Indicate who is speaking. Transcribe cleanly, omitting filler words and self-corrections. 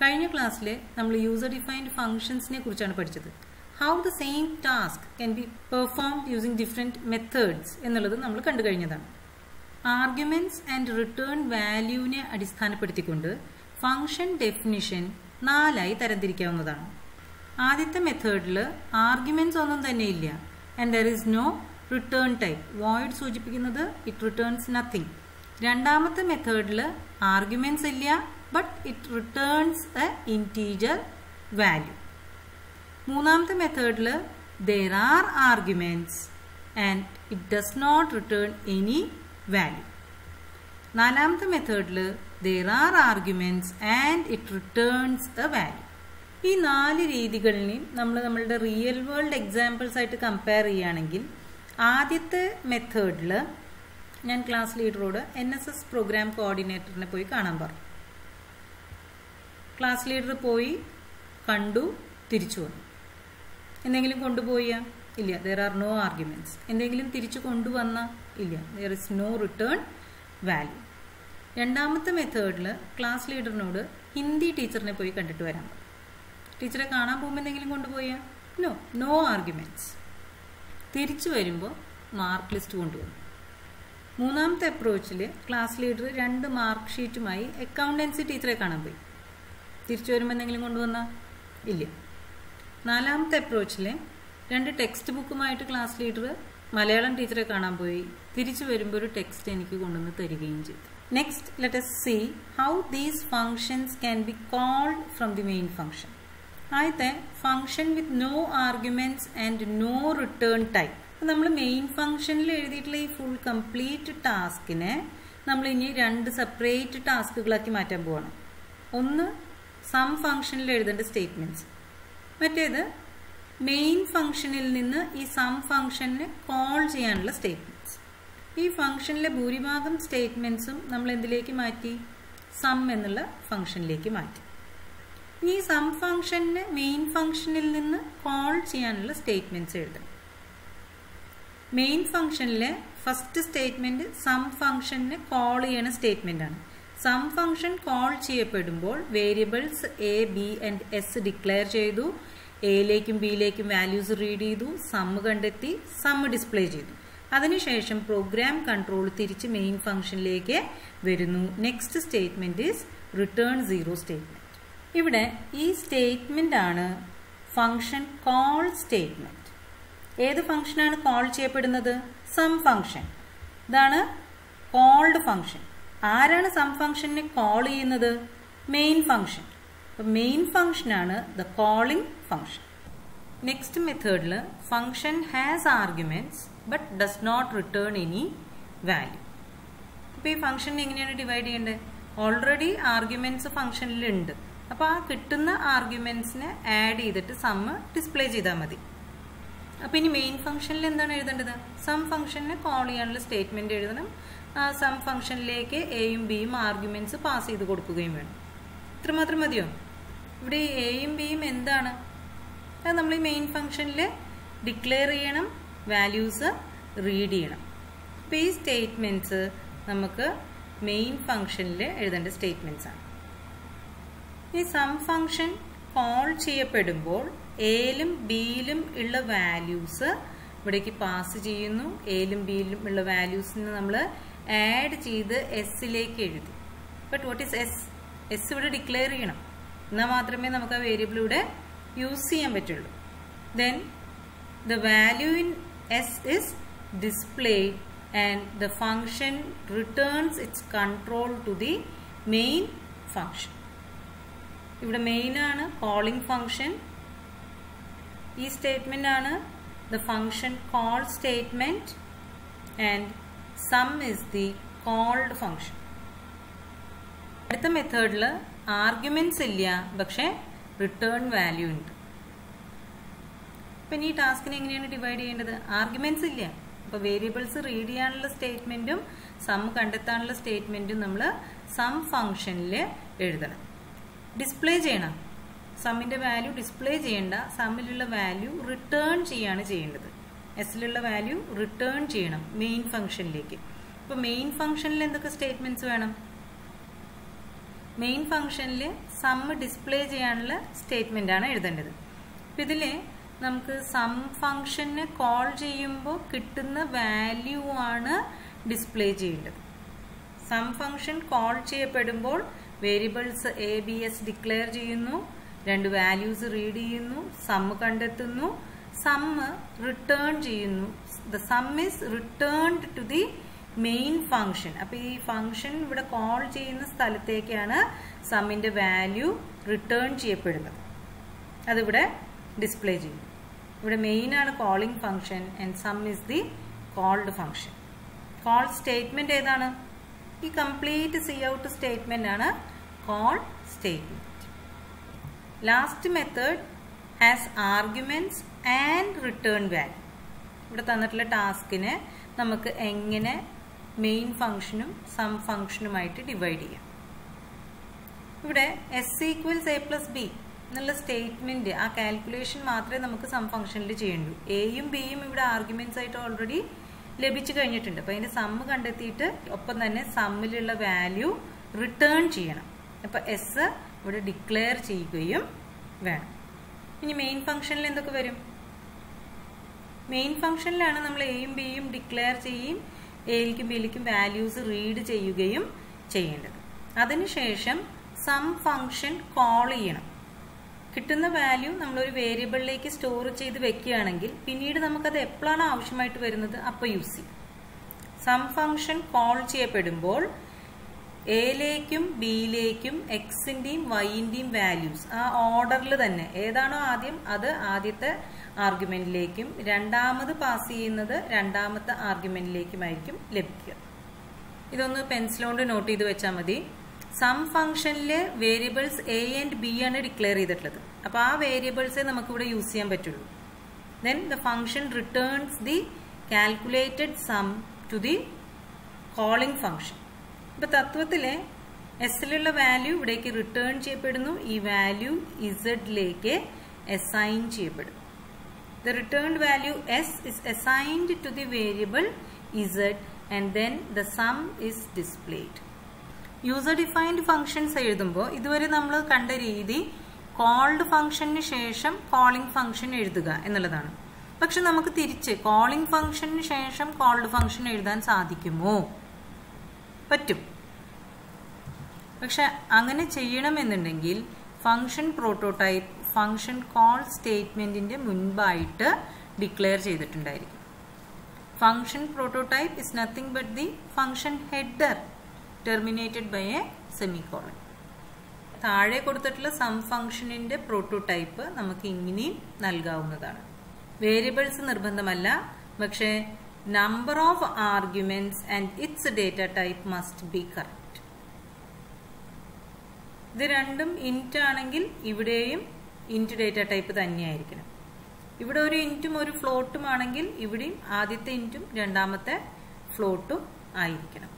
Speaker 1: കഴിഞ്ഞ ക്ലാസ്സിൽ നമ്മൾ യൂസർ ഡിഫൈൻഡ് ഫംഗ്ഷൻസിനെ കുറിച്ചാണ് പഠിച്ചത്. How the same task can be performed using different methods എന്നുള്ളത് നമ്മൾ കണ്ടു കഴിഞ്ഞതാണ്. ആർഗ്യുമെന്റ്സ് ആൻഡ് റിട്ടേൺ വാല്യൂവിനെ അടിസ്ഥാനപ്പെടുത്തിക്കൊണ്ട് ഫംഗ്ഷൻ ഡെഫിനിഷൻ 4ആയി തരംതിരിക്കാവുന്നതാണ്. ആദ്യത്തെ മെത്തേഡിൽ ആർഗ്യുമെന്റ്സ് ഒന്നും തന്നെ ഇല്ല and there is no return type. Void സൂചിപ്പിക്കുന്നത് ഇറ്റ് റിട്ടേൺസ് നത്തിങ്. രണ്ടാമത്തെ മെത്തേഡിൽ ആർഗ്യുമെന്റ്സ് ഇല്ല but it returns a integer value. മൂന്നാമത്തെ മെത്തേഡിൽ there are arguments and it does not return any value. നാലാമത്തെ മെത്തേഡിൽ there are arguments and it returns a value. ഈ 4 രീതികളിനെയും നമ്മളുടെ റിയൽ വേൾഡ് എക്സാമ്പിൾസ് ആയിട്ട് കമ്പയർ ചെയ്യുകയാണെങ്കിൽ ആദ്യത്തെ മെത്തേഡിൽ ഞാൻ ക്ലാസ് ലീഡറോട് NSS പ്രോഗ്രാം കോർഡിനേറ്ററിനെ പോയി കാണാൻ പറഞ്ഞു. ക്ലാസ് ലീഡർ പോയി കണ്ടു, തിരിച്ചു വന്നു. എന്തെങ്കിലും കൊണ്ടുപോയ ഇല്ല, there are no arguments. എന്തെങ്കിലും തിരിച്ചു കൊണ്ടുവന്ന ഇല്ല, there is no return value. രണ്ടാമത്തെ മെത്തേഡിൽ ക്ലാസ് ലീഡറിനോട് ഹിന്ദി ടീച്ചറിനെ പോയി കണ്ടിട്ട് വരാൻ പറഞ്ഞു. ടീച്ചറെ കാണാൻ പോകുമ്പോൾ എന്തെങ്കിലും കൊണ്ടുപോയാൽ നോ ആർഗ്യുമെന്റ്സ്. തിരിച്ചു വരുമ്പോൾ മാർക്ക് ലിസ്റ്റ് കൊണ്ടുവന്നു. മൂന്നാമത്തെ അപ്രോച്ചിൽ ക്ലാസ് ലീഡർ 2 മാർക്ക് ഷീറ്റുമായി അക്കൗണ്ടൻസി ടീച്ചറെ കാണാൻ പോയി. തിരിച്ചു വരുമ്പോൾ എന്തെങ്കിലും കൊണ്ടുവന്നാൽ ഇല്ല. നാലാമത്തെ അപ്രോച്ചിൽ 2 ടെക്സ്റ്റ് ബുക്കുമായിട്ട് ക്ലാസ് ലീഡർ മലയാളം ടീച്ചറെ കാണാൻ പോയി. തിരിച്ചു വരുമ്പോൾ ഒരു ടെക്സ്റ്റ് എനിക്ക് കൊണ്ടുവന്ന് തരികയും ചെയ്തു. Next let us see how these functions can be called from the main function. ആദ്യത്തെ function with no arguments and no return type. നമ്മൾ മെയിൻ ഫംഗ്ഷനിൽ എഴുതിയിട്ടുള്ള ഈ ഫുൾ കംപ്ലീറ്റ് ടാസ്കിനെ നമ്മൾ ഇനി 2 സെപ്പറേറ്റ് ടാസ്കുകളാക്കി മാറ്റാൻ പോവാണ്. ഒന്ന് സം ഫംഗ്ഷനിൽ എഴുതേണ്ട സ്റ്റേറ്റ്മെന്റ്സ്, മറ്റേത് മെയിൻ ഫംഗ്ഷനിൽ നിന്ന് ഈ സം ഫംഗ്ഷനെ കോൾ ചെയ്യാനുള്ള സ്റ്റേറ്റ്മെന്റ്സ്. ഈ ഫംഗ്ഷനിലെ ഭൂരിഭാഗം സ്റ്റേറ്റ്മെന്റ്സും നമ്മൾ എന്തിലേക്ക് മാറ്റി? സം എന്നുള്ള ഫംഗ്ഷനിലേക്ക് മാറ്റി. ഈ സം ഫംഗ്ഷനെ മെയിൻ ഫംഗ്ഷനിൽ നിന്ന് കോൾ ചെയ്യാനുള്ള സ്റ്റേറ്റ്മെന്റ്സ് എഴുതണം. മെയിൻ ഫംഗ്ഷനിലെ ഫസ്റ്റ് സ്റ്റേറ്റ്മെന്റ് സം ഫംഗ്ഷനെ കോൾ ചെയ്യണ സ്റ്റേറ്റ്മെന്റ് ആണ്. സം ഫംഗ്ഷൻ കോൾ ചെയ്യപ്പെടുമ്പോൾ variables A, B and S declare ചെയ്തു. എയിലേക്കും ബിയിലേക്കും വാല്യൂസ് റീഡ് ചെയ്തു, സമ്മ് കണ്ടെത്തി, സമ്മ് ഡിസ്പ്ലേ ചെയ്തു. അതിനുശേഷം പ്രോഗ്രാം കൺട്രോൾ തിരിച്ച് മെയിൻ ഫംഗ്ഷനിലേക്ക് വരുന്നു. Next statement is written 0 statement. ഇവിടെ ഈ സ്റ്റേറ്റ്മെന്റ് ആണ് ഫംഗ്ഷൻ കോൾ സ്റ്റേറ്റ്മെന്റ്. ഏത് ഫംഗ്ഷനാണ് കോൾ ചെയ്യപ്പെടുന്നത്? Sum function. ഇതാണ് കോൾഡ് ഫംഗ്ഷൻ. ആരാണ് സം ഫംഗ്ഷനെ കോൾ ചെയ്യുന്നത്? Main function. അപ്പോൾ മെയിൻ ഫംഗ്ഷനാണ് ദ കോളിംഗ് ഫംഗ്ഷൻ. നെക്സ്റ്റ് മെത്തേഡിൽ function has arguments but does not return any value. അപ്പോൾ ഈ ഫംഗ്ഷൻ എങ്ങനെയാണ് ഡിവൈഡ് ചെയ്യേണ്ടത്? ഓൾറെഡി ആർഗ്യുമെന്റ്സ് ഫംഗ്ഷനിലുണ്ട്. അപ്പോൾ ആ കിട്ടുന്ന ആർഗ്യുമെന്റ്സിനെ ആഡ് ചെയ്തിട്ട് സമ്മ് ഡിസ്പ്ലേ ചെയ്താൽ മതി. അപ്പോൾ ഇനി മെയിൻ ഫംഗ്ഷനിൽ എന്താണ് എഴുതേണ്ടത്? സം ഫംഗ്ഷനെ കോൾ ചെയ്യാനുള്ള സ്റ്റേറ്റ്മെന്റ് എഴുതണം. ആ സം ഫംഗ്ഷനിലേക്ക് എയും ബിയും ആർഗ്യുമെന്റ്സ് പാസ് ചെയ്ത് കൊടുക്കുകയും വേണം. ഇത്രമാത്രം മതിയോ? ഇവിടെ എയും ബിയും എന്താണ്? അത് നമ്മൾ ഈ മെയിൻ ഫംഗ്ഷനിൽ ഡിക്ലെയർ ചെയ്യണം, വാല്യൂസ് റീഡ് ചെയ്യണം. അപ്പോൾ ഈ സ്റ്റേറ്റ്മെന്റ്സ് നമുക്ക് മെയിൻ ഫംഗ്ഷനിൽ എഴുതേണ്ട സ്റ്റേറ്റ്മെന്റ്സ് ആണ്. ഈ സം ഫംഗ്ഷൻ കോൾ ചെയ്യപ്പെടുമ്പോൾ എയിലും ബിയിലും ഉള്ള വാല്യൂസ് ഇവിടേക്ക് പാസ് ചെയ്യുന്നു. എയിലും ബിയിലും ഉള്ള വാല്യൂസിന് നമ്മൾ ആഡ് ചെയ്ത് എസിലേക്ക് എഴുതി. But what is S? S ഇവിടെ ഡിക്ലെയർ ചെയ്യണം, എന്നാൽ മാത്രമേ നമുക്ക് ആ വേരിയബിൾ ഇവിടെ യൂസ് ചെയ്യാൻ പറ്റുള്ളൂ. Then the value in S is displayed and the function returns its control to the main function. ഇവിടെ മെയിൻ ആണ് കോളിംഗ് ഫംഗ്ഷൻ. ഈ സ്റ്റേറ്റ്മെന്റ് ആണ് the function call statement and sum is the called function. അടുത്ത മെത്തേഡിൽ arguments ഇല്ല, പക്ഷെ return value ഉണ്ട്. അപ്പം ഈ ടാസ്കിനെ എങ്ങനെയാണ് ഡിവൈഡ് ചെയ്യേണ്ടത്? ആർഗ്യുമെന്റ്സ് ഇല്ല, അപ്പോൾ വേരിയബിൾസ് റീഡ് ചെയ്യാനുള്ള സ്റ്റേറ്റ്മെന്റും സം കണ്ടെത്താനുള്ള സ്റ്റേറ്റ്മെന്റും നമ്മൾ സം ഫംഗ്ഷനിൽ എഴുതണം. ഡിസ്പ്ലേ ചെയ്യണം. സമ്മിന്റെ വാല്യൂ ഡിസ്പ്ലേ ചെയ്യേണ്ട, സമ്മിലുള്ള വാല്യൂ റിട്ടേൺ ചെയ്യാണ് ചെയ്യേണ്ടത്. എസിലുള്ള വാല്യൂ റിട്ടേൺ ചെയ്യണം മെയിൻ ഫംഗ്ഷനിലേക്ക്. അപ്പോൾ മെയിൻ ഫംഗ്ഷനിൽ എന്തൊക്കെ സ്റ്റേറ്റ്മെന്റ്സ് വേണം? മെയിൻ ഫംഗ്ഷനിൽ സമ്മ് ഡിസ്പ്ലേ ചെയ്യാനുള്ള സ്റ്റേറ്റ്മെന്റ് ആണ് എഴുതേണ്ടത്. അപ്പം ഇതിൽ നമുക്ക് സം ഫംഗ്ഷനെ കോൾ ചെയ്യുമ്പോൾ കിട്ടുന്ന വാല്യൂ ആണ് ഡിസ്പ്ലേ ചെയ്യേണ്ടത്. സം ഫംഗ്ഷൻ കോൾ ചെയ്യപ്പെടുമ്പോൾ variables A B S declare ചെയ്യുന്നു, 2 വാല്യൂസ് റീഡ് ചെയ്യുന്നു, സമ്മ് കണ്ടെത്തുന്നു, സമ്മ് റിട്ടേൺ ചെയ്യുന്നു. The sum is returned to the main function. അപ്പൊ ഈ ഫംഗ്ഷൻ ഇവിടെ കോൾ ചെയ്യുന്ന സ്ഥലത്തേക്കാണ് സമ്മിന്റെ വാല്യൂ റിട്ടേൺ ചെയ്യപ്പെടുന്നത്. അതിവിടെ ഡിസ്പ്ലേ ചെയ്യും. ഇവിടെ മെയിൻ ആണ് calling function and sum is the called function. Call statement ഏതാണ്? ഈ കംപ്ലീറ്റ് സി ഔട്ട് സ്റ്റേറ്റ്മെന്റ് ആണ് call statement. Last method has arguments and return value. ഇവിടെ തന്നിട്ടുള്ള ടാസ്കിനെ നമുക്ക് എങ്ങനെ മെയിൻ ഫംഗ്ഷനും സം ഫംഗ്ഷനുമായിട്ട് ഡിവൈഡ് ചെയ്യാം. ഇവിടെ S equals A plus B എന്നുള്ള സ്റ്റേറ്റ്മെന്റ്, ആ കാൽക്കുലേഷൻ മാത്രമേ നമുക്ക് സം ഫംഗ്ഷനിൽ ചെയ്യണ്ടൂ. എയും ബിയും ഇവിടെ ആർഗ്യുമെന്റ്സ് ആയിട്ട് ഓൾറെഡി ലഭിച്ചു കഴിഞ്ഞിട്ടുണ്ട്. അപ്പൊ അതിന്റെ സമ്മ് കണ്ടെത്തിയിട്ട് ഒപ്പം തന്നെ സമ്മിലുള്ള വാല്യൂ റിട്ടേൺ ചെയ്യണം. അപ്പൊ എസ് ഇവിടെ ഡിക്ലെയർ ചെയ്യുകയും വേണം. ഇനി മെയിൻ ഫംഗ്ഷനിൽ എന്തൊക്കെ വരും? മെയിൻ ഫംഗ്ഷനിലാണ് നമ്മൾ എയും ബിയും ഡിക്ലെയർ ചെയ്യും, എയിലേക്കും ബിയിലേക്കും വാല്യൂസ് റീഡ് ചെയ്യുകയും ചെയ്യേണ്ടത്. അതിനുശേഷം സം ഫംഗ്ഷൻ കോൾ ചെയ്യണം. കിട്ടുന്ന വാല്യൂ നമ്മളൊരു വേരിയബിളിലേക്ക് സ്റ്റോർ ചെയ്ത് വെക്കുകയാണെങ്കിൽ പിന്നീട് നമുക്കത് എപ്പോഴാണ് ആവശ്യമായിട്ട് വരുന്നത് അപ്പോൾ യൂസ് ചെയ്യും. സം ഫംഗ്ഷൻ കോൾ ചെയ്യപ്പെടുമ്പോൾ എയിലേക്കും ബിയിലേക്കും എക്സിന്റെയും വൈന്റെയും വാല്യൂസ് ആ ഓർഡറിൽ തന്നെ ഏതാണോ ആദ്യം അത് ആദ്യത്തെ ആർഗ്യുമെന്റിലേക്കും രണ്ടാമത് പാസ് ചെയ്യുന്നത് രണ്ടാമത്തെ ആർഗ്യുമെന്റിലേക്കുമായിരിക്കും ലഭിക്കുക. ഇതൊന്ന് പെൻസിലോണ്ട് നോട്ട് ചെയ്ത് വെച്ചാൽ മതി. സം ഫംഗ്ഷനിലെ വേരിയബിൾസ് എ ആൻഡ് ബി ആണ് ഡിക്ലെയർ ചെയ്തിട്ടുള്ളത്. അപ്പൊ ആ വേരിയബിൾസേ നമുക്ക് ഇവിടെ യൂസ് ചെയ്യാൻ പറ്റുള്ളൂ. Then the function returns the calculated sum to the calling function. ഇപ്പൊ തത്വത്തിലെ എസിലുള്ള വാല്യൂ ഇവിടേക്ക് റിട്ടേൺ ചെയ്യപ്പെടുന്നു. ഈ വാല്യൂ ഇസഡിലേക്ക് അസൈൻ ചെയ്യപ്പെടും. The returned value s is assigned to the variable z and then the sum is displayed. User defined functions എഴുതുമ്പോൾ ഇതുവരെ നമ്മൾ കണ്ട രീതി കോൾഡ് ഫംഗ്ഷന് ശേഷം കോളിംഗ് ഫംഗ്ഷൻ എഴുതുക എന്നുള്ളതാണ്. പക്ഷെ നമുക്ക് തിരിച്ച് കോളിംഗ് ഫംഗ്ഷന് ശേഷം കോൾഡ് ഫംഗ്ഷൻ എഴുതാൻ സാധിക്കുമോ? പറ്റും. പക്ഷെ അങ്ങനെ ചെയ്യണമെന്നുണ്ടെങ്കിൽ ഫംഗ്ഷൻ പ്രോട്ടോടൈപ്പ് ഫംഗ്ഷൻ കോൾ സ്റ്റേറ്റ്മെന്റിന്റെ മുൻപായിട്ട് ഡിക്ലെയർ ചെയ്തിട്ടുണ്ടായിരിക്കും. Function prototype is nothing but the function header terminated by a semicolon. താഴെ കൊടുത്തിട്ടുള്ള സം ഫംഗ്ഷനിന്റെ പ്രോട്ടോടൈപ്പ് നമുക്ക് ഇങ്ങനെയും നൽകാവുന്നതാണ്. വേരിയബിൾസ് നിർബന്ധമല്ല, പക്ഷേ number of arguments and it's data type must be correct. ഇത് രണ്ടും ഇന്റ് ആണെങ്കിൽ ഇവിടെയും ഇന്റ് ഡേറ്റ ടൈപ്പ് തന്നെയായിരിക്കണം. ഇവിടെ ഒരു ഇന്റും ഒരു ഫ്ലോട്ടും ആണെങ്കിൽ ഇവിടെയും ആദ്യത്തെ ഇന്റും രണ്ടാമത്തെ ഫ്ലോട്ടും ആയിരിക്കണം.